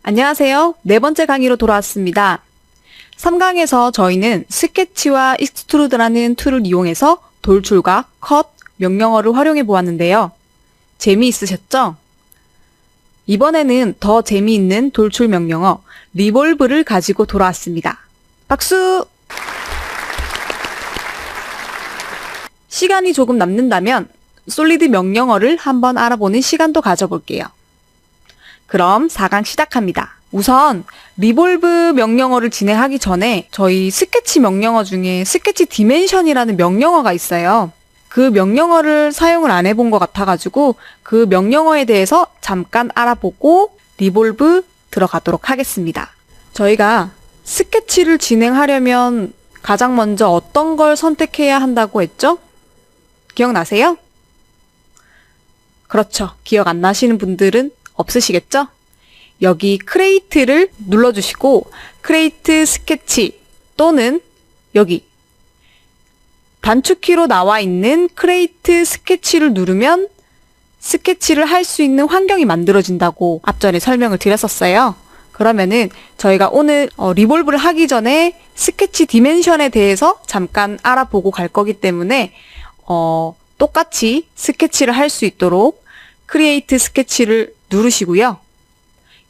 안녕하세요. 네 번째 강의로 돌아왔습니다. 3강에서 저희는 스케치와 익스트루드라는 툴을 이용해서 돌출과 컷, 명령어를 활용해 보았는데요. 재미있으셨죠? 이번에는 더 재미있는 돌출 명령어 리볼브를 가지고 돌아왔습니다. 박수! 시간이 조금 남는다면 솔리드 명령어를 한번 알아보는 시간도 가져볼게요. 그럼 4강 시작합니다. 우선 리볼브 명령어를 진행하기 전에 저희 스케치 명령어 중에 스케치 디멘션이라는 명령어가 있어요. 그 명령어를 사용을 안 해본 것 같아가지고 그 명령어에 대해서 잠깐 알아보고 리볼브 들어가도록 하겠습니다. 저희가 스케치를 진행하려면 가장 먼저 어떤 걸 선택해야 한다고 했죠? 기억나세요? 그렇죠. 기억 안 나시는 분들은 없으시겠죠? 여기 크레이트를 눌러주시고 크레이트 스케치 또는 여기 단축키로 나와 있는 크레이트 스케치를 누르면 스케치를 할 수 있는 환경이 만들어진다고 앞전에 설명을 드렸었어요. 그러면은 저희가 오늘 리볼브를 하기 전에 스케치 디멘션에 대해서 잠깐 알아보고 갈 거기 때문에 똑같이 스케치를 할 수 있도록 크리에이트 스케치를 누르시고요.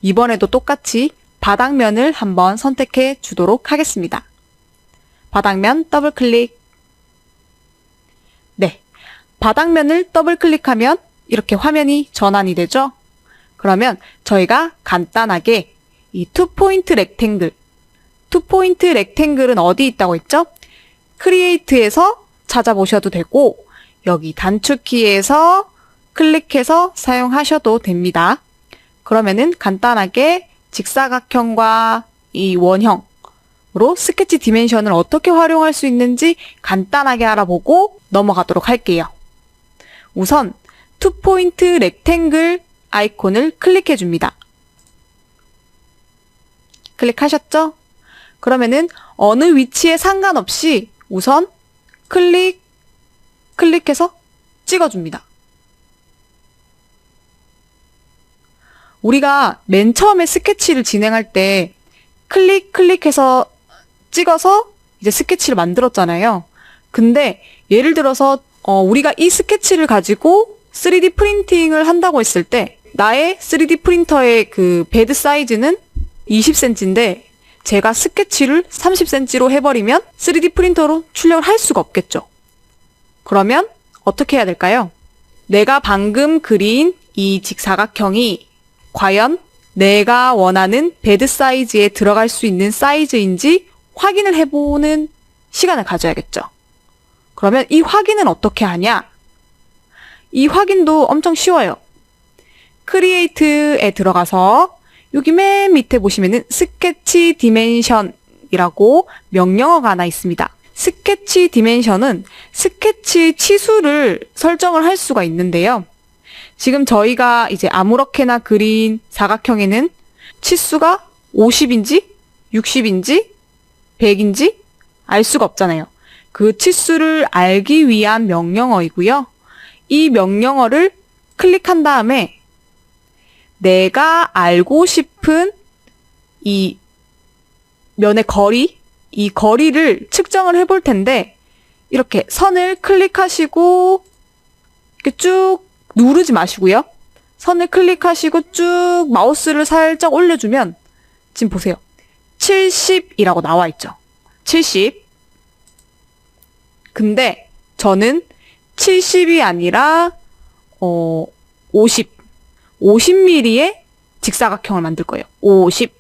이번에도 똑같이 바닥면을 한번 선택해 주도록 하겠습니다. 바닥면 더블 클릭. 네, 바닥면을 더블 클릭하면 이렇게 화면이 전환이 되죠? 그러면 저희가 간단하게 이 투포인트 렉탱글, 투포인트 렉탱글은 어디 있다고 했죠? 크리에이트에서 찾아보셔도 되고 여기 단축키에서 클릭해서 사용하셔도 됩니다. 그러면은 간단하게 직사각형과 이 원형으로 스케치 디멘션을 어떻게 활용할 수 있는지 간단하게 알아보고 넘어가도록 할게요. 우선 투포인트 렉탱글 아이콘을 클릭해 줍니다. 클릭하셨죠? 그러면은 어느 위치에 상관없이 우선 클릭해서 찍어줍니다. 우리가 맨 처음에 스케치를 진행할 때 클릭해서 찍어서 이제 스케치를 만들었잖아요. 근데 예를 들어서 우리가 이 스케치를 가지고 3D 프린팅을 한다고 했을 때 나의 3D 프린터의 그 베드 사이즈는 20cm인데 제가 스케치를 30cm로 해버리면 3D 프린터로 출력을 할 수가 없겠죠. 그러면 어떻게 해야 될까요? 내가 방금 그린 이 직사각형이 과연 내가 원하는 베드 사이즈에 들어갈 수 있는 사이즈인지 확인을 해보는 시간을 가져야겠죠. 그러면 이 확인은 어떻게 하냐? 이 확인도 엄청 쉬워요. 크리에이트에 들어가서 여기 맨 밑에 보시면은 스케치 디멘션이라고 명령어가 하나 있습니다. 스케치 디멘션은 스케치 치수를 설정을 할 수가 있는데요. 지금 저희가 이제 아무렇게나 그린 사각형에는 치수가 50인지 60인지 100인지 알 수가 없잖아요. 그 치수를 알기 위한 명령어이고요. 이 명령어를 클릭한 다음에 내가 알고 싶은 이 면의 거리, 이 거리를 측정을 해볼 텐데 이렇게 선을 클릭하시고 이렇게 쭉 누르지 마시고요. 선을 클릭하시고 쭉 마우스를 살짝 올려주면 지금 보세요. 70이라고 나와 있죠. 70. 근데 저는 70이 아니라 50. 50mm의 직사각형을 만들 거예요. 50.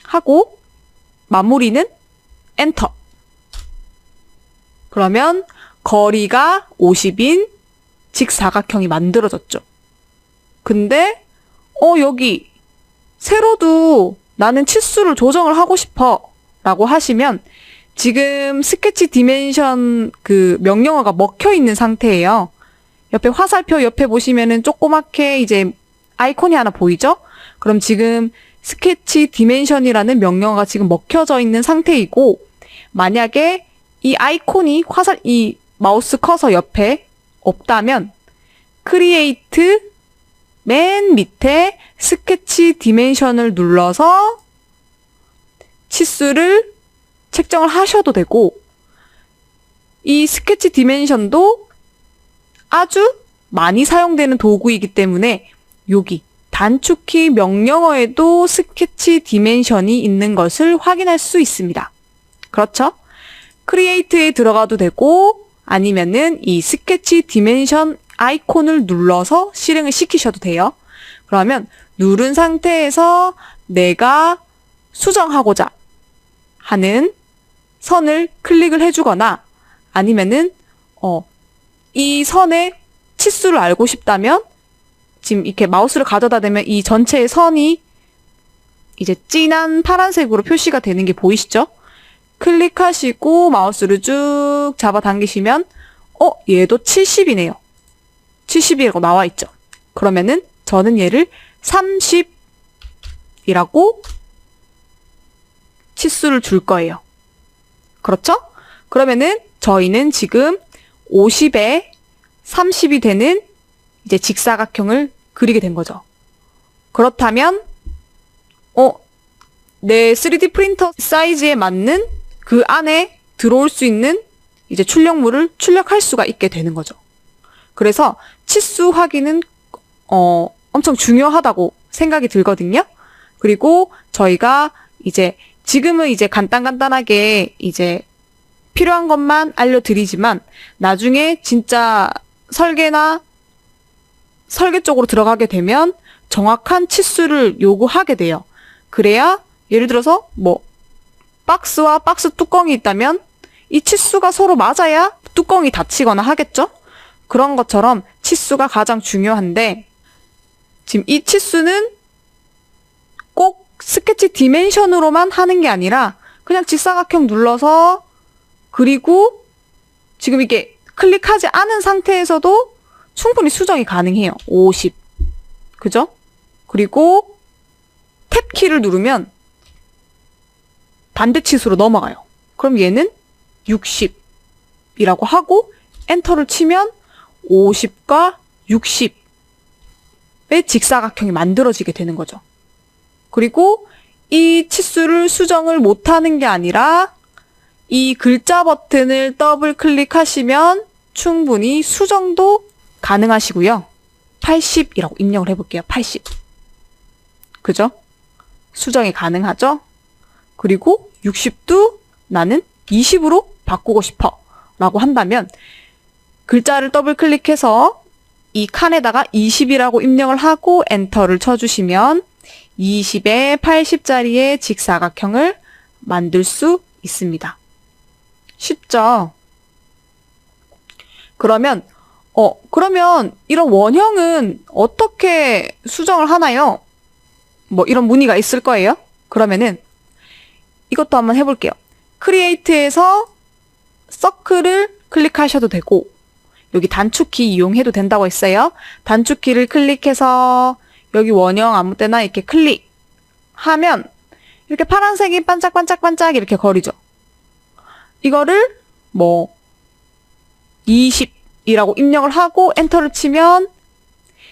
하고 마무리는 엔터. 그러면 거리가 50인 직사각형이 만들어졌죠. 근데 여기 세로도 나는 치수를 조정을 하고 싶어 라고 하시면 지금 스케치 디멘션 그 명령어가 먹혀 있는 상태예요. 옆에 화살표 옆에 보시면은 조그맣게 이제 아이콘이 하나 보이죠? 그럼 지금 스케치 디멘션이라는 명령어가 지금 먹혀져 있는 상태이고 만약에 이 아이콘이 이 마우스 커서 옆에 없다면 크리에이트 맨 밑에 스케치 디멘션을 눌러서 치수를 책정을 하셔도 되고, 이 스케치 디멘션도 아주 많이 사용되는 도구이기 때문에 여기 단축키 명령어에도 스케치 디멘션이 있는 것을 확인할 수 있습니다. 그렇죠? 크리에이트에 들어가도 되고 아니면은 이 스케치 디멘션 아이콘을 눌러서 실행을 시키셔도 돼요. 그러면 누른 상태에서 내가 수정하고자 하는 선을 클릭을 해주거나 아니면은 이 선의 치수를 알고 싶다면 지금 이렇게 마우스를 가져다 대면 이 전체의 선이 이제 진한 파란색으로 표시가 되는 게 보이시죠? 클릭하시고 마우스를 쭉 잡아당기시면 얘도 70이네요. 70이라고 나와 있죠. 그러면은 저는 얘를 30이라고 치수를 줄 거예요. 그렇죠? 그러면은 저희는 지금 50에 30이 되는 이제 직사각형을 그리게 된 거죠. 그렇다면 내 3D 프린터 사이즈에 맞는 그 안에 들어올 수 있는 이제 출력물을 출력할 수가 있게 되는 거죠. 그래서 치수 확인은 엄청 중요하다고 생각이 들거든요. 그리고 저희가 이제 지금은 이제 간단하게 이제 필요한 것만 알려드리지만 나중에 진짜 설계나 설계 쪽으로 들어가게 되면 정확한 치수를 요구하게 돼요. 그래야 예를 들어서 박스와 박스 뚜껑이 있다면 이 치수가 서로 맞아야 뚜껑이 닫히거나 하겠죠? 그런 것처럼 치수가 가장 중요한데 지금 이 치수는 꼭 스케치 디멘션으로만 하는 게 아니라 그냥 직사각형 눌러서 그리고 지금 이게 클릭하지 않은 상태에서도 충분히 수정이 가능해요. 50. 그죠? 그리고 탭키를 누르면 반대 치수로 넘어가요. 그럼 얘는 60이라고 하고 엔터를 치면 50과 60의 직사각형이 만들어지게 되는 거죠. 그리고 이 치수를 수정을 못하는 게 아니라 이 글자 버튼을 더블 클릭하시면 충분히 수정도 가능하시고요. 80이라고 입력을 해볼게요. 80. 그죠? 수정이 가능하죠? 그리고 60도 나는 20으로 바꾸고 싶어 라고 한다면 글자를 더블 클릭해서 이 칸에다가 20이라고 입력을 하고 엔터를 쳐주시면 20에 80짜리의 직사각형을 만들 수 있습니다. 쉽죠? 그러면 이런 원형은 어떻게 수정을 하나요? 이런 문의가 있을 거예요. 그러면은 이것도 한번 해볼게요. 크리에이트에서 서클을 클릭하셔도 되고 여기 단축키 이용해도 된다고 했어요. 단축키를 클릭해서 여기 원형 아무 때나 이렇게 클릭하면 이렇게 파란색이 반짝반짝반짝 이렇게 거리죠. 이거를 20이라고 입력을 하고 엔터를 치면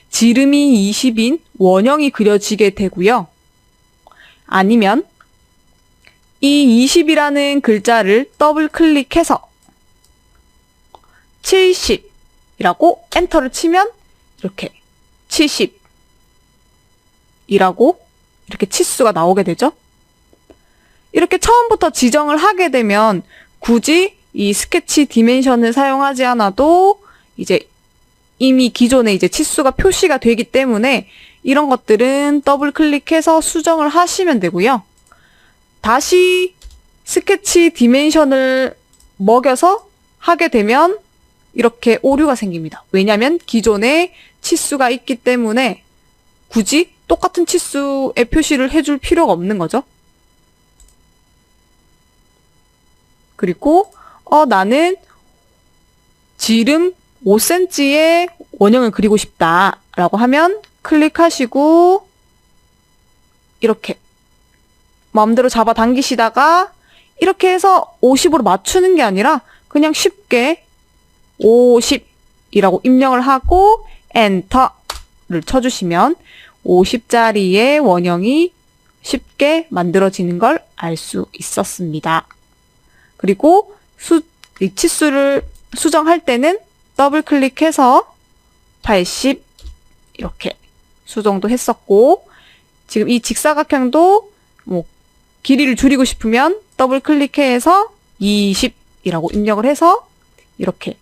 지름이 20인 원형이 그려지게 되고요. 아니면 이 20이라는 글자를 더블 클릭해서 70이라고 엔터를 치면 이렇게 70이라고 이렇게 치수가 나오게 되죠. 이렇게 처음부터 지정을 하게 되면 굳이 이 스케치 디멘션을 사용하지 않아도 이제 이미 기존에 이제 치수가 표시가 되기 때문에 이런 것들은 더블 클릭해서 수정을 하시면 되고요. 다시 스케치 디멘션을 먹여서 하게 되면 이렇게 오류가 생깁니다. 왜냐하면 기존에 치수가 있기 때문에 굳이 똑같은 치수의 표시를 해줄 필요가 없는 거죠. 그리고 나는 지름 5cm의 원형을 그리고 싶다라고 하면 클릭하시고 이렇게 마음대로 잡아당기시다가 이렇게 해서 50으로 맞추는 게 아니라 그냥 쉽게 50이라고 입력을 하고 엔터라고 쳐주시면 50짜리의 원형이 쉽게 만들어지는 걸 알 수 있었습니다. 그리고 이 치수를 수정할 때는 더블 클릭해서 80 이렇게 수정도 했었고, 지금 이 직사각형도 뭐 길이를 줄이고 싶으면 더블 클릭해서 20이라고 입력을 해서 이렇게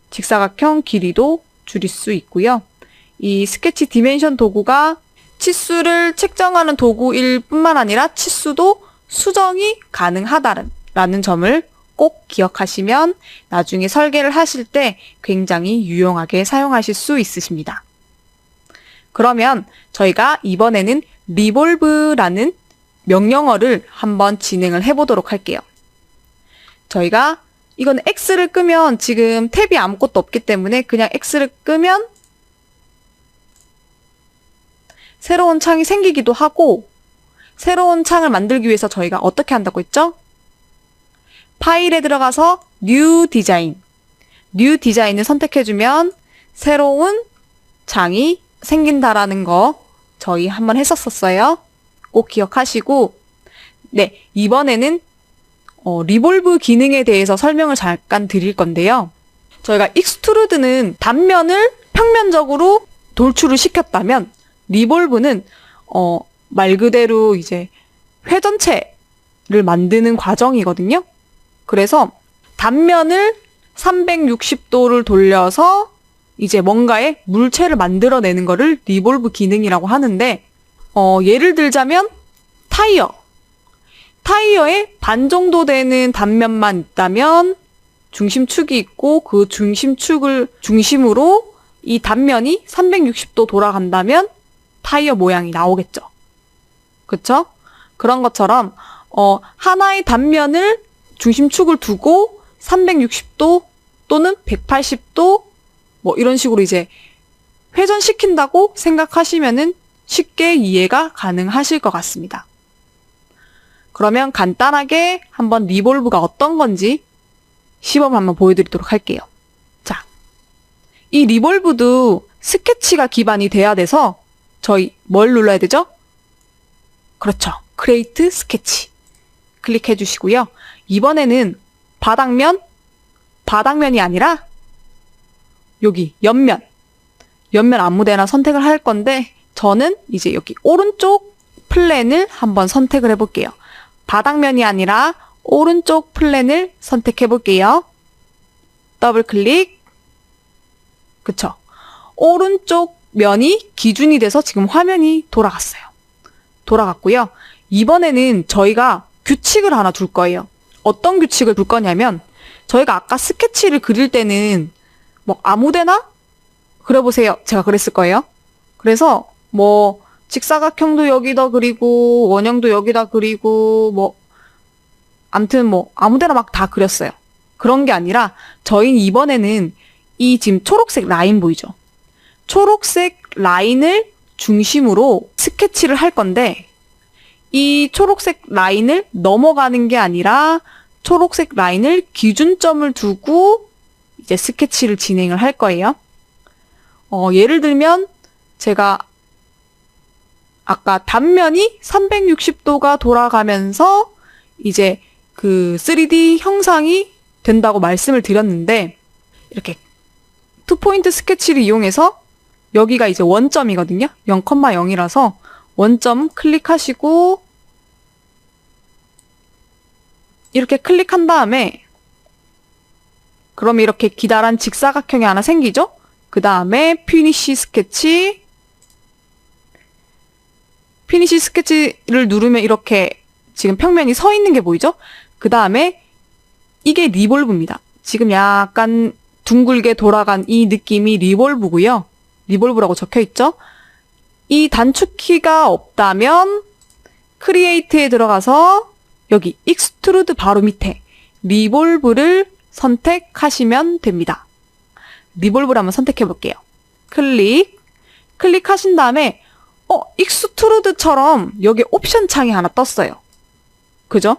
직사각형 길이도 줄일 수 있고요. 이 스케치 디멘션 도구가 치수를 측정하는 도구일 뿐만 아니라 치수도 수정이 가능하다는 점을 꼭 기억하시면 나중에 설계를 하실 때 굉장히 유용하게 사용하실 수 있으십니다. 그러면 저희가 이번에는 리볼브라는 명령어를 한번 진행을 해보도록 할게요. 저희가 이건 X를 끄면 지금 탭이 아무것도 없기 때문에 그냥 X를 끄면 새로운 창이 생기기도 하고, 새로운 창을 만들기 위해서 저희가 어떻게 한다고 했죠? 파일에 들어가서 New Design, New Design을 선택해주면 새로운 창이 생긴다라는 거 저희 한번 했었어요. 꼭 기억하시고, 네, 이번에는 리볼브 기능에 대해서 설명을 잠깐 드릴 건데요. 저희가 익스트루드는 단면을 평면적으로 돌출을 시켰다면 리볼브는 말 그대로 이제 회전체를 만드는 과정이거든요. 그래서 단면을 360도를 돌려서 이제 뭔가의 물체를 만들어내는 거를 리볼브 기능이라고 하는데, 예를 들자면 타이어의 반 정도 되는 단면만 있다면 중심축이 있고, 그 중심축을 중심으로 이 단면이 360도 돌아간다면 타이어 모양이 나오겠죠. 그쵸? 그런 것처럼 하나의 단면을 중심축을 두고 360도 또는 180도 뭐 이런 식으로 이제 회전시킨다고 생각하시면은 쉽게 이해가 가능하실 것 같습니다. 그러면 간단하게 한번 리볼브가 어떤 건지 시범 한번 보여드리도록 할게요. 자, 이 리볼브도 스케치가 기반이 돼야 돼서 저희 뭘 눌러야 되죠? 그렇죠. 크리에이트 스케치 클릭해 주시고요. 이번에는 바닥면이 아니라 여기 옆면 아무 데나 선택을 할 건데, 저는 이제 여기 오른쪽 플랜을 한번 선택을 해볼게요. 바닥면이 아니라 오른쪽 플랜을 선택해 볼게요. 더블 클릭. 그쵸? 오른쪽 면이 기준이 돼서 지금 화면이 돌아갔어요. 돌아갔고요. 이번에는 저희가 규칙을 하나 둘 거예요. 어떤 규칙을 둘 거냐면, 저희가 아까 스케치를 그릴 때는 뭐 아무데나 그려보세요. 제가 그랬을 거예요. 그래서 뭐 직사각형도 여기다 그리고 원형도 여기다 그리고 뭐 암튼 뭐 아무데나 막 다 그렸어요. 그런 게 아니라 저희는 이번에는 이 지금 초록색 라인 보이죠? 초록색 라인을 중심으로 스케치를 할 건데, 이 초록색 라인을 넘어가는 게 아니라 초록색 라인을 기준점을 두고 이제 스케치를 진행을 할 거예요. 예를 들면 제가 아까 단면이 360도가 돌아가면서 이제 그 3D 형상이 된다고 말씀을 드렸는데, 이렇게 투포인트 스케치를 이용해서 여기가 이제 원점이거든요. 0,0이라서 원점 클릭하시고 이렇게 클릭한 다음에, 그럼 이렇게 기다란 직사각형이 하나 생기죠? 그 다음에 피니쉬 스케치를 누르면 이렇게 지금 평면이 서 있는 게 보이죠? 그 다음에 이게 리볼브입니다. 지금 약간 둥글게 돌아간 이 느낌이 리볼브고요. 리볼브라고 적혀 있죠? 이 단축키가 없다면 크리에이트에 들어가서 여기 익스트루드 바로 밑에 리볼브를 선택하시면 됩니다. 리볼브를 한번 선택해 볼게요. 클릭하신 다음에 익스트루드처럼 여기 옵션 창이 하나 떴어요. 그죠?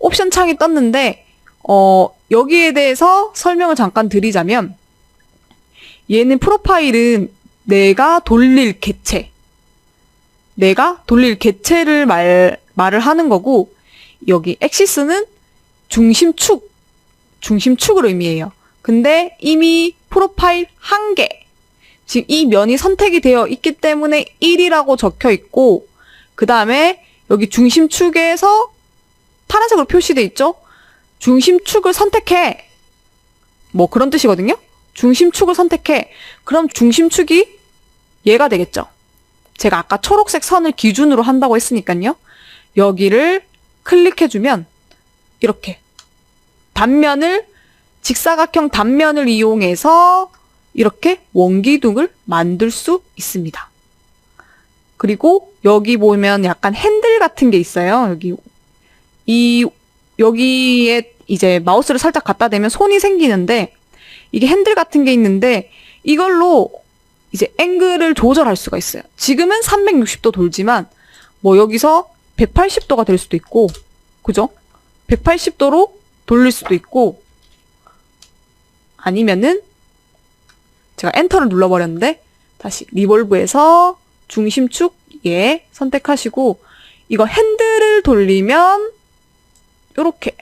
옵션 창이 떴는데 여기에 대해서 설명을 잠깐 드리자면, 얘는 프로파일은 내가 돌릴 개체. 내가 돌릴 개체를 말을 하는 거고, 여기 엑시스는 중심축을 의미해요. 근데 이미 프로파일 1개. 지금 이 면이 선택이 되어 있기 때문에 1이라고 적혀 있고, 그 다음에 여기 중심축에서 파란색으로 표시돼 있죠? 중심축을 선택해. 뭐 그런 뜻이거든요? 중심축을 선택해. 그럼 중심축이 얘가 되겠죠? 제가 아까 초록색 선을 기준으로 한다고 했으니까요. 여기를 클릭해주면 이렇게 직사각형 단면을 이용해서 이렇게 원기둥을 만들 수 있습니다. 그리고 여기 보면 약간 핸들 같은 게 있어요. 여기에 이제 마우스를 살짝 갖다 대면 손이 생기는데, 이게 핸들 같은 게 있는데 이걸로 이제 앵글을 조절할 수가 있어요. 지금은 360도 돌지만 뭐 여기서 180도가 될 수도 있고, 그죠? 180도로 돌릴 수도 있고, 아니면은 제가 엔터를 눌러버렸는데 다시 리볼브에서 중심축 선택하시고, 이거 핸들을 돌리면 요렇게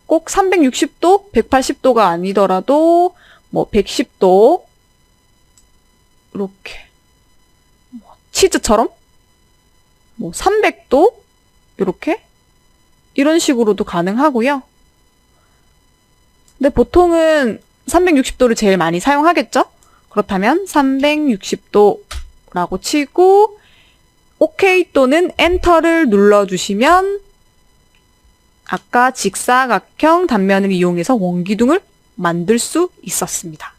꼭 360도, 180도가 아니더라도 뭐 110도 이렇게 치즈처럼 뭐 300도 이렇게 이런 식으로도 가능하고요. 근데 보통은 360도를 제일 많이 사용하겠죠? 그렇다면 360도라고 치고 OK 또는 엔터를 눌러주시면 아까 직사각형 단면을 이용해서 원기둥을 만들 수 있었습니다.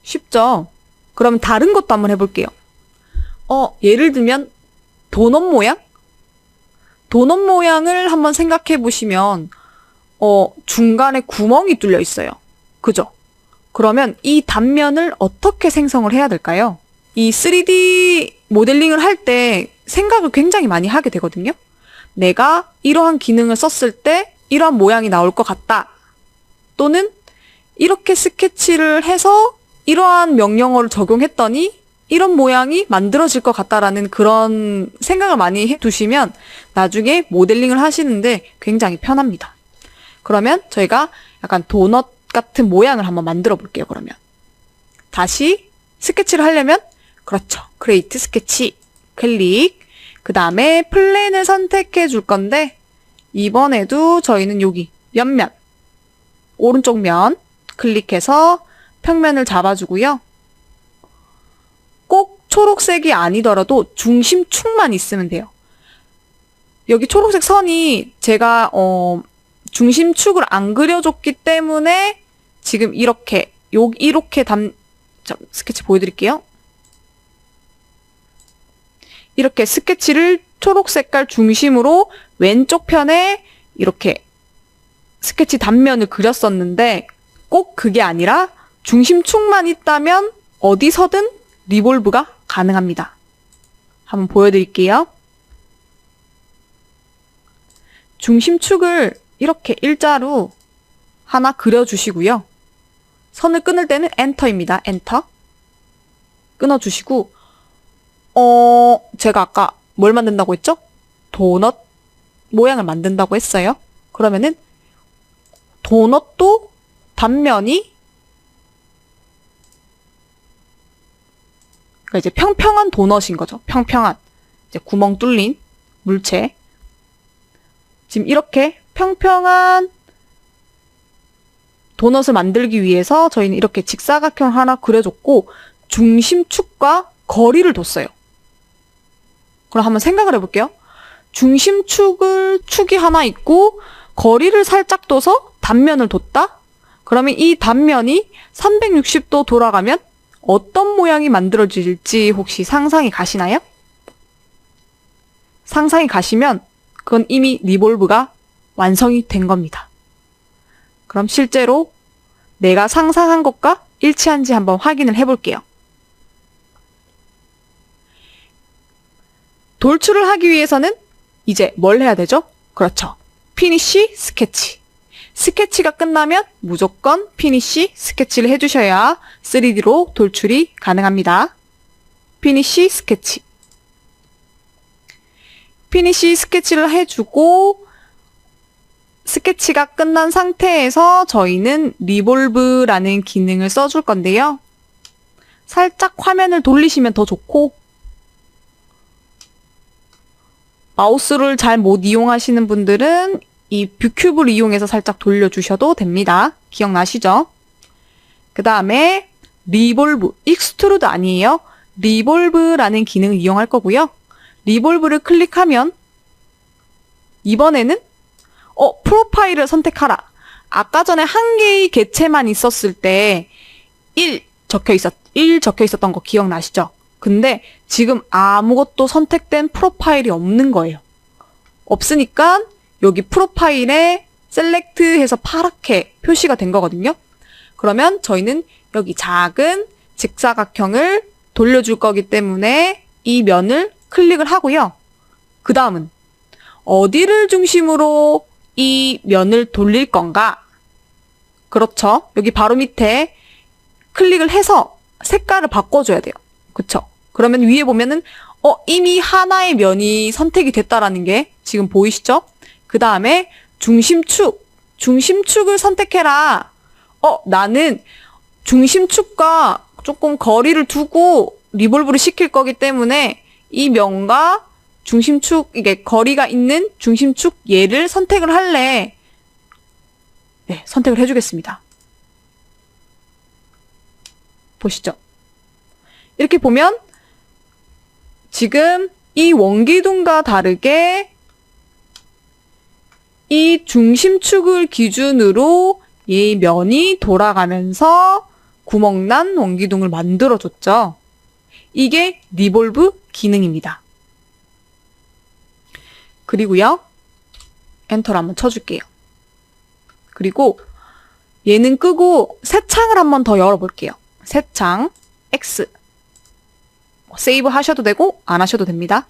쉽죠? 그럼 다른 것도 한번 해볼게요. 예를 들면 도넛 모양? 도넛 모양을 한번 생각해 보시면 중간에 구멍이 뚫려 있어요. 그죠? 그러면 이 단면을 어떻게 생성을 해야 될까요? 이 3D 모델링을 할 때 생각을 굉장히 많이 하게 되거든요. 내가 이러한 기능을 썼을 때 이러한 모양이 나올 것 같다. 또는 이렇게 스케치를 해서 이러한 명령어를 적용했더니 이런 모양이 만들어질 것 같다라는 그런 생각을 많이 해두시면 나중에 모델링을 하시는데 굉장히 편합니다. 그러면 저희가 약간 도넛 같은 모양을 한번 만들어 볼게요. 그러면 다시 스케치를 하려면 그렇죠. 크리에이트 스케치 클릭, 그 다음에 플랜을 선택해 줄 건데 이번에도 저희는 여기 옆면, 오른쪽 면 클릭해서 평면을 잡아주고요. 꼭 초록색이 아니더라도 중심축만 있으면 돼요. 여기 초록색 선이 제가 중심축을 안 그려줬기 때문에 지금 이렇게 스케치 보여드릴게요. 이렇게 스케치를 초록 색깔 중심으로 왼쪽 편에 이렇게 스케치 단면을 그렸었는데 꼭 그게 아니라 중심축만 있다면 어디서든 리볼브가 가능합니다. 한번 보여드릴게요. 중심축을 이렇게 일자로 하나 그려주시고요. 선을 끊을 때는 엔터입니다. 엔터. 끊어주시고 제가 아까 뭘 만든다고 했죠? 도넛 모양을 만든다고 했어요. 그러면은 도넛도 단면이 그러니까 이제 평평한 도넛인 거죠. 평평한 이제 구멍 뚫린 물체. 지금 이렇게 평평한 도넛을 만들기 위해서 저희는 이렇게 직사각형 하나 그려줬고 중심축과 거리를 뒀어요. 그럼 한번 생각을 해볼게요. 축이 하나 있고 거리를 살짝 둬서 단면을 뒀다? 그러면 이 단면이 360도 돌아가면 어떤 모양이 만들어질지 혹시 상상이 가시나요? 상상이 가시면 그건 이미 리볼브가 완성이 된 겁니다. 그럼 실제로 내가 상상한 것과 일치한지 한번 확인을 해볼게요. 돌출을 하기 위해서는 이제 뭘 해야 되죠? 그렇죠. 피니쉬 스케치. 스케치가 끝나면 무조건 피니쉬 스케치를 해주셔야 3D로 돌출이 가능합니다. 피니쉬 스케치. 피니쉬 스케치를 해주고 스케치가 끝난 상태에서 저희는 리볼브라는 기능을 써줄 건데요. 살짝 화면을 돌리시면 더 좋고 마우스를 잘 못 이용하시는 분들은 이 뷰큐브를 이용해서 살짝 돌려주셔도 됩니다. 기억나시죠? 그 다음에 리볼브, 익스트루드 아니에요. 리볼브라는 기능을 이용할 거고요. 리볼브를 클릭하면 이번에는 프로파일을 선택하라. 아까 전에 한 개의 개체만 있었을 때 1 적혀 있었던 거 기억나시죠? 근데 지금 아무것도 선택된 프로파일이 없는 거예요. 없으니까 여기 프로파일에 셀렉트 해서 파랗게 표시가 된 거거든요. 그러면 저희는 여기 작은 직사각형을 돌려줄 거기 때문에 이 면을 클릭을 하고요. 그 다음은 어디를 중심으로 이 면을 돌릴 건가? 그렇죠. 여기 바로 밑에 클릭을 해서 색깔을 바꿔줘야 돼요. 그쵸? 그러면 위에 보면은 이미 하나의 면이 선택이 됐다라는 게 지금 보이시죠? 그 다음에 중심축을 선택해라. 나는 중심축과 조금 거리를 두고 리볼브를 시킬 거기 때문에 이 면과 중심축, 이게 거리가 있는 중심축 얘를 선택을 할래. 네, 선택을 해주겠습니다. 보시죠. 이렇게 보면 지금 이 원기둥과 다르게 이 중심축을 기준으로 이 면이 돌아가면서 구멍난 원기둥을 만들어줬죠. 이게 리볼브 기능입니다. 그리고요. 엔터를 한번 쳐줄게요. 그리고 얘는 끄고 새 창을 한번 더 열어볼게요. 새 창, X. 세이브 하셔도 되고 안 하셔도 됩니다.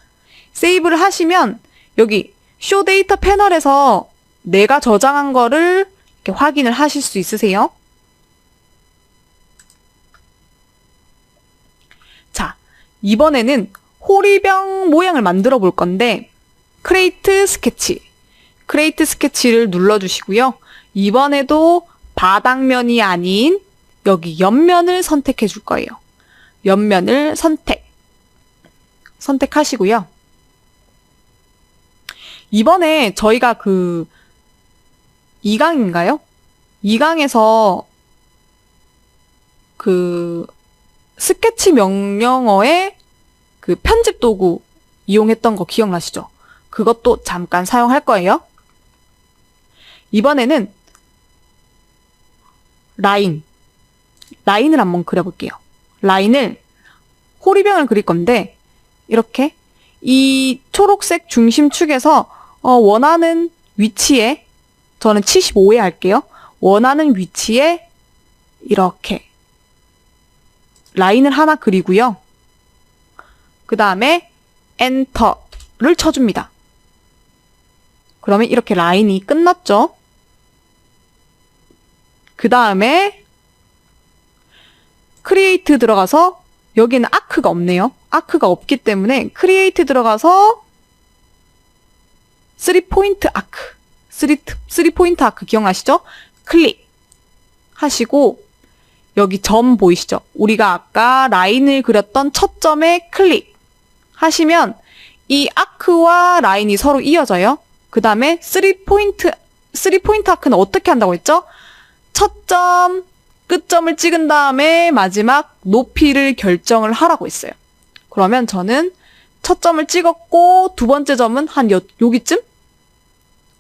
세이브를 하시면 여기 쇼 데이터 패널에서 내가 저장한 거를 이렇게 확인을 하실 수 있으세요. 자, 이번에는 호리병 모양을 만들어 볼 건데 크레이트 스케치를 눌러주시고요. 이번에도 바닥면이 아닌 여기 옆면을 선택해 줄 거예요. 옆면을 선택하시고요. 이번에 저희가 2강인가요? 2강에서 스케치 명령어의 편집 도구 이용했던 거 기억나시죠? 그것도 잠깐 사용할 거예요. 이번에는 라인을 한번 그려볼게요. 라인을 호리병을 그릴 건데 이렇게 이 초록색 중심축에서 원하는 위치에 저는 75에 할게요. 원하는 위치에 이렇게 라인을 하나 그리고요. 그 다음에 엔터를 쳐줍니다. 그러면 이렇게 라인이 끝났죠. 그 다음에 크리에이트 들어가서 여기는 아크가 없네요. 아크가 없기 때문에 크리에이트 들어가서 3포인트 아크. 3포인트 아크 기억나시죠? 클릭 하시고 여기 점 보이시죠? 우리가 아까 라인을 그렸던 첫 점에 클릭 하시면 이 아크와 라인이 서로 이어져요. 그 다음에 3포인트 아크는 어떻게 한다고 했죠? 첫 점, 끝점을 찍은 다음에 마지막 높이를 결정을 하라고 했어요. 그러면 저는 첫 점을 찍었고 두 번째 점은 한 여기쯤?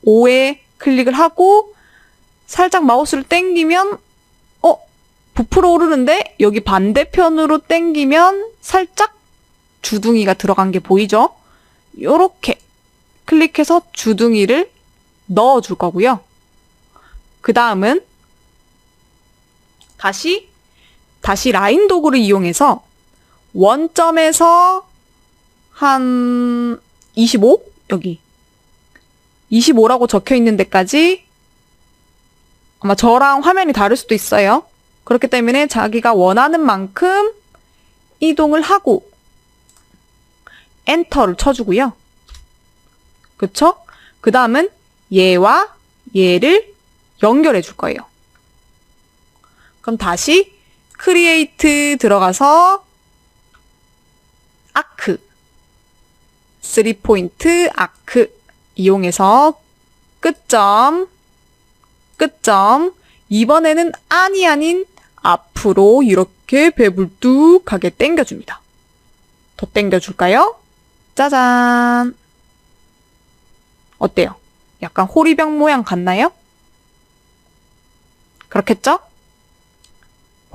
5에 클릭을 하고 살짝 마우스를 당기면 부풀어 오르는데 여기 반대편으로 당기면 살짝 주둥이가 들어간 게 보이죠? 요렇게 클릭해서 주둥이를 넣어줄 거고요. 그 다음은 다시 라인 도구를 이용해서 원점에서 한 25? 여기 25라고 적혀 있는 데까지 아마 저랑 화면이 다를 수도 있어요. 그렇기 때문에 자기가 원하는 만큼 이동을 하고 엔터를 쳐주고요. 그쵸? 그 다음은 얘와 얘를 연결해 줄 거예요. 그럼 다시 크리에이트 들어가서 아크 3포인트 아크 이용해서 끝점 이번에는 안이 아닌 앞으로 이렇게 배불뚝하게 당겨줍니다. 더 당겨줄까요? 짜잔! 어때요? 약간 호리병 모양 같나요? 그렇겠죠?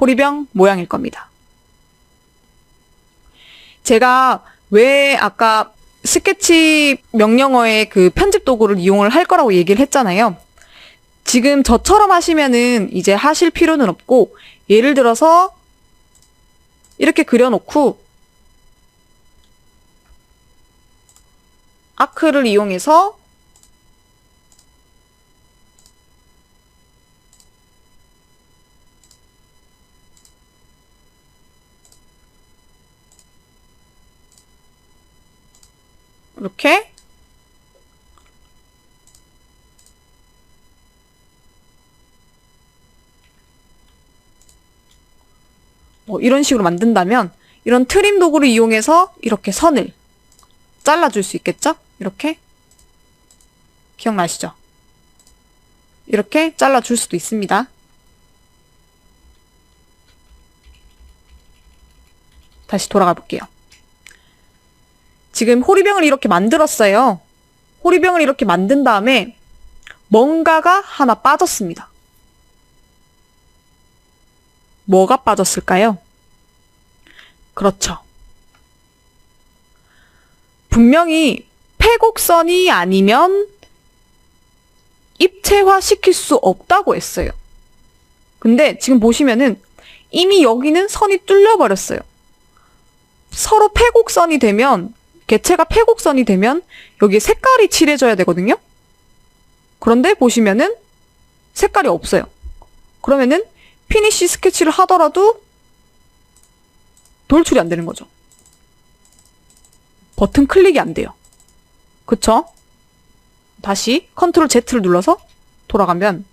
호리병 모양일 겁니다. 제가 왜 아까 스케치 명령어의 그 편집 도구를 이용을 할 거라고 얘기를 했잖아요. 지금 저처럼 하시면은 이제 하실 필요는 없고, 예를 들어서 이렇게 그려놓고 아크를 이용해서 이렇게 이런 식으로 만든다면 이런 트림 도구를 이용해서 이렇게 선을 잘라줄 수 있겠죠? 이렇게 기억나시죠? 이렇게 잘라줄 수도 있습니다. 다시 돌아가 볼게요. 지금 호리병을 이렇게 만들었어요. 호리병을 이렇게 만든 다음에 뭔가가 하나 빠졌습니다. 뭐가 빠졌을까요? 그렇죠. 분명히 패곡선이 아니면 입체화 시킬 수 없다고 했어요. 근데 지금 보시면은 이미 여기는 선이 뚫려버렸어요. 서로 패곡선이 되면, 개체가 패곡선이 되면 여기에 색깔이 칠해져야 되거든요. 그런데 보시면은 색깔이 없어요. 그러면은 피니쉬 스케치를 하더라도 돌출이 안 되는 거죠. 버튼 클릭이 안 돼요. 그쵸? 다시 컨트롤 Z를 눌러서 돌아가면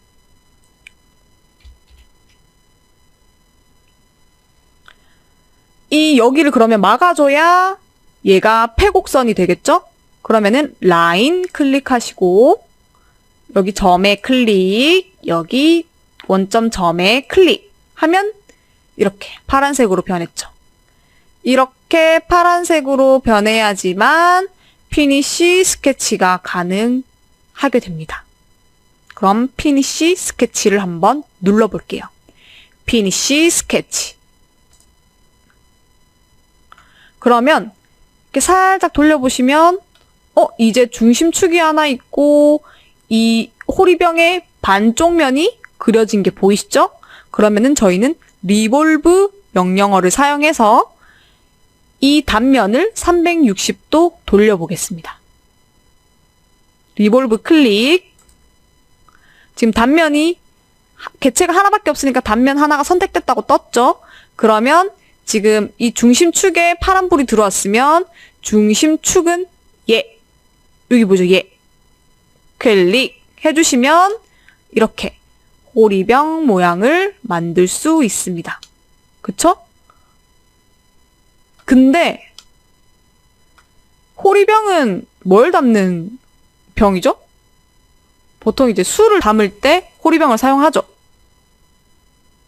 이 여기를 그러면 막아줘야 얘가 패곡선이 되겠죠? 그러면은 라인 클릭하시고 여기 점에 클릭, 여기 원점 점에 클릭하면 이렇게 파란색으로 변했죠. 이렇게 파란색으로 변해야지만 피니쉬 스케치가 가능하게 됩니다. 그럼 피니쉬 스케치를 한번 눌러볼게요. 피니쉬 스케치. 그러면 이렇게 살짝 돌려보시면 이제 중심축이 하나 있고 이 호리병의 반쪽 면이 그려진 게 보이시죠? 그러면은 저희는 리볼브 명령어를 사용해서 이 단면을 360도 돌려보겠습니다. 리볼브 클릭. 지금 단면이 개체가 하나밖에 없으니까 단면 하나가 선택됐다고 떴죠? 그러면 지금 이 중심축에 파란불이 들어왔으면 중심축은 얘. 여기 보죠? 얘. 클릭 해주시면 이렇게 호리병 모양을 만들 수 있습니다. 그쵸? 근데 호리병은 뭘 담는 병이죠? 보통 이제 술을 담을 때 호리병을 사용하죠.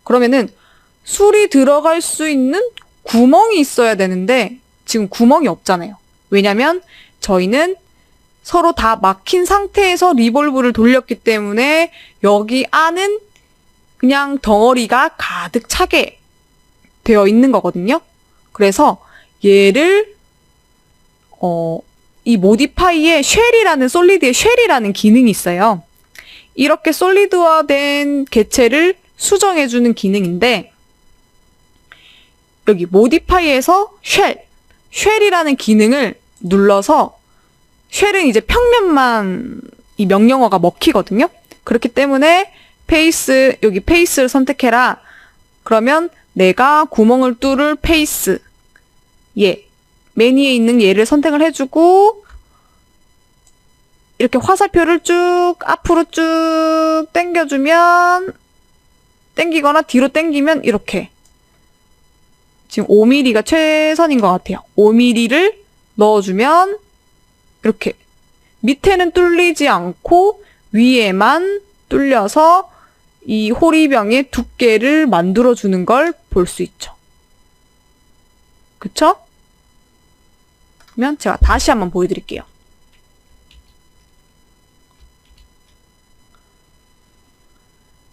그러면은 술이 들어갈 수 있는 구멍이 있어야 되는데 지금 구멍이 없잖아요. 왜냐면 저희는 서로 다 막힌 상태에서 리볼브를 돌렸기 때문에 여기 안은 그냥 덩어리가 가득 차게 되어 있는 거거든요. 그래서 얘를 이 모디파이에 쉘이라는 솔리드의 쉘이라는 기능이 있어요. 이렇게 솔리드화된 개체를 수정해주는 기능인데 여기 모디파이에서 쉘이라는 기능을 눌러서 쉘은 이제 평면만 이 명령어가 먹히거든요. 그렇기 때문에 페이스, 여기 페이스를 선택해라. 그러면 내가 구멍을 뚫을 페이스, 맨 위에 있는 얘를 선택을 해주고, 이렇게 화살표를 쭉 앞으로 쭉 당겨주면, 당기거나 뒤로 당기면 이렇게. 지금 5mm가 최선인 것 같아요. 5mm를 넣어주면 이렇게 밑에는 뚫리지 않고 위에만 뚫려서 이 호리병의 두께를 만들어주는 걸 볼 수 있죠. 그쵸? 그러면 제가 다시 한번 보여드릴게요.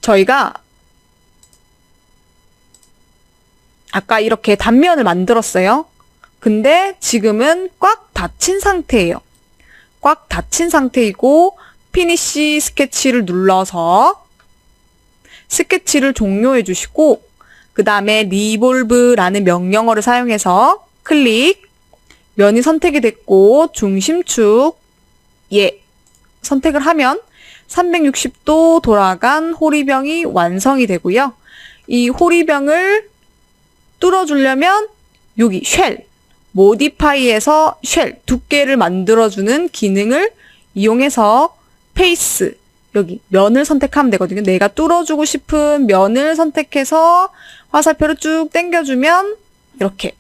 저희가 아까 이렇게 단면을 만들었어요. 근데 지금은 꽉 닫힌 상태예요. 꽉 닫힌 상태이고 피니시 스케치를 눌러서 스케치를 종료해 주시고 그 다음에 리볼브라는 명령어를 사용해서 클릭, 면이 선택이 됐고 중심축 선택을 하면 360도 돌아간 호리병이 완성이 되고요. 이 호리병을 뚫어주려면 여기 쉘, 모디파이에서 쉘, 두께를 만들어주는 기능을 이용해서 페이스, 여기 면을 선택하면 되거든요. 내가 뚫어주고 싶은 면을 선택해서 화살표를 쭉 당겨주면 이렇게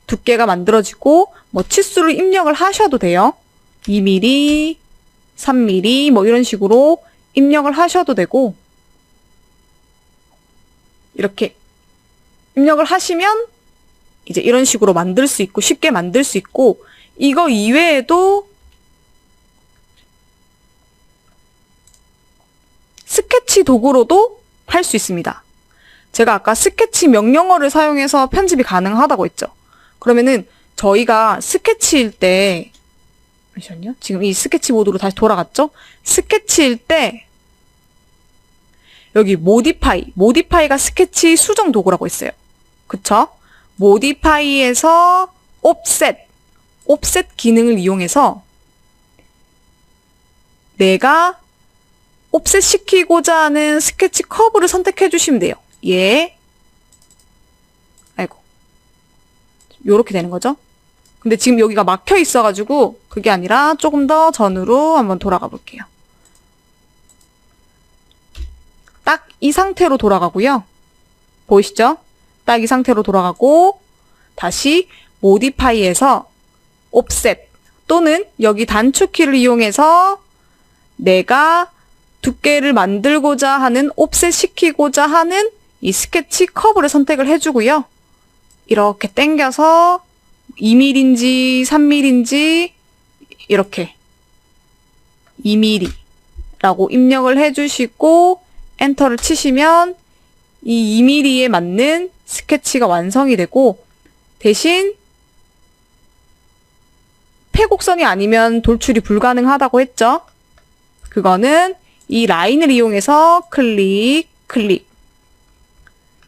두께가 만들어지고 뭐 치수를 입력을 하셔도 돼요. 2mm, 3mm 뭐 이런 식으로 입력을 하셔도 되고 이렇게 입력을 하시면 이제 이런 식으로 만들 수 있고 쉽게 만들 수 있고 이거 이외에도 스케치 도구로도 할 수 있습니다. 제가 아까 스케치 명령어를 사용해서 편집이 가능하다고 했죠. 그러면은 저희가 스케치일 때 잠시만요. 지금 이 스케치 모드로 다시 돌아갔죠? 스케치일 때 여기 모디파이가 스케치 수정 도구라고 했어요. 그쵸? 모디파이에서 옵셋 기능을 이용해서 내가 옵셋 시키고자 하는 스케치 커브를 선택해 주시면 돼요. 아이고. 요렇게 되는 거죠. 근데 지금 여기가 막혀 있어가지고 그게 아니라 조금 더 전으로 한번 돌아가 볼게요. 딱 이 상태로 돌아가고요. 보이시죠? 딱 이 상태로 돌아가고 다시 모디파이에서 옵셋 또는 여기 단축키를 이용해서 내가 두께를 만들고자 하는 옵셋 시키고자 하는 이 스케치 커브를 선택을 해주고요. 이렇게 당겨서 2mm인지 3mm인지 이렇게 2mm라고 입력을 해주시고 엔터를 치시면 이 2mm에 맞는 스케치가 완성이 되고 대신 폐곡선이 아니면 돌출이 불가능하다고 했죠. 그거는 이 라인을 이용해서 클릭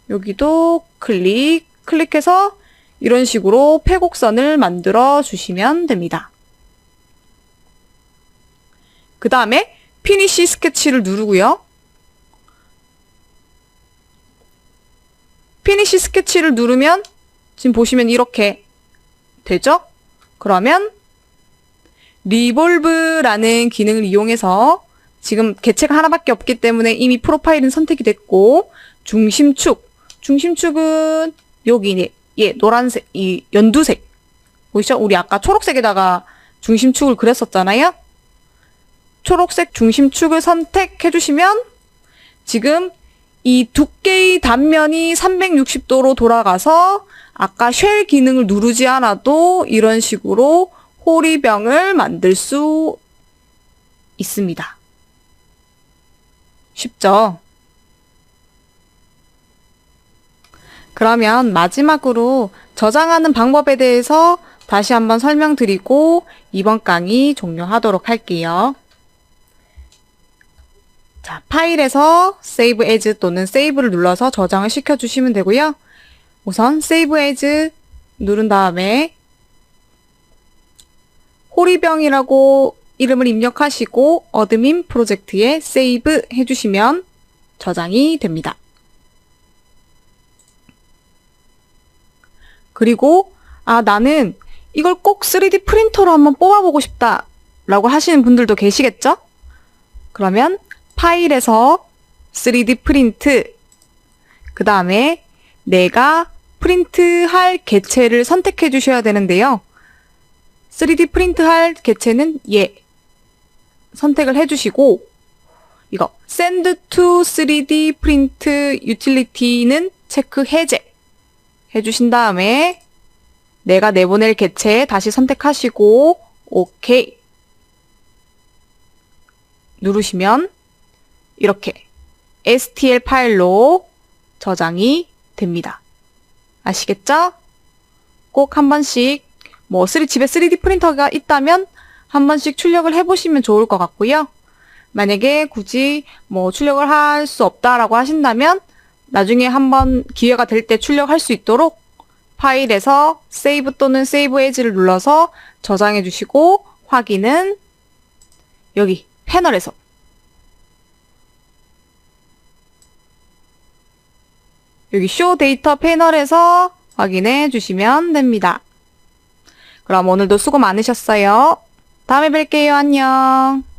여기도 클릭해서 이런 식으로 폐곡선을 만들어 주시면 됩니다. 그 다음에 피니시 스케치를 누르고요. 피니시 스케치를 누르면 지금 보시면 이렇게 되죠? 그러면 리볼브라는 기능을 이용해서 지금 개체가 하나밖에 없기 때문에 이미 프로파일은 선택이 됐고 중심축은 여기 노란색, 이 연두색 보이시죠? 우리 아까 초록색에다가 중심축을 그렸었잖아요. 초록색 중심축을 선택해 주시면 지금 이 두께의 단면이 360도로 돌아가서 아까 쉘 기능을 누르지 않아도 이런 식으로 호리병을 만들 수 있습니다. 쉽죠? 그러면 마지막으로 저장하는 방법에 대해서 다시 한번 설명드리고 이번 강의 종료하도록 할게요. 자, 파일에서 Save As 또는 Save를 눌러서 저장을 시켜주시면 되고요. 우선 Save As 누른 다음에 호리병이라고 이름을 입력하시고 어드민 프로젝트에 세이브 해주시면 저장이 됩니다. 그리고 나는 이걸 꼭 3D 프린터로 한번 뽑아보고 싶다 라고 하시는 분들도 계시겠죠? 그러면 파일에서 3D 프린트, 그 다음에 내가 프린트할 개체를 선택해 주셔야 되는데요. 3D 프린트할 개체는 선택을 해주시고, 이거 Send to 3D Print Utility는 체크 해제 해주신 다음에 내가 내보낼 개체 다시 선택하시고 OK 누르시면 이렇게 STL 파일로 저장이 됩니다. 아시겠죠? 꼭 한 번씩 집에 3D 프린터가 있다면 한 번씩 출력을 해보시면 좋을 것 같고요. 만약에 굳이 출력을 할 수 없다라고 하신다면 나중에 한번 기회가 될 때 출력할 수 있도록 파일에서 세이브 또는 세이브 에즈를 눌러서 저장해 주시고 확인은 여기 패널에서 여기 쇼 데이터 패널에서 확인해 주시면 됩니다. 그럼 오늘도 수고 많으셨어요. 다음에 뵐게요. 안녕.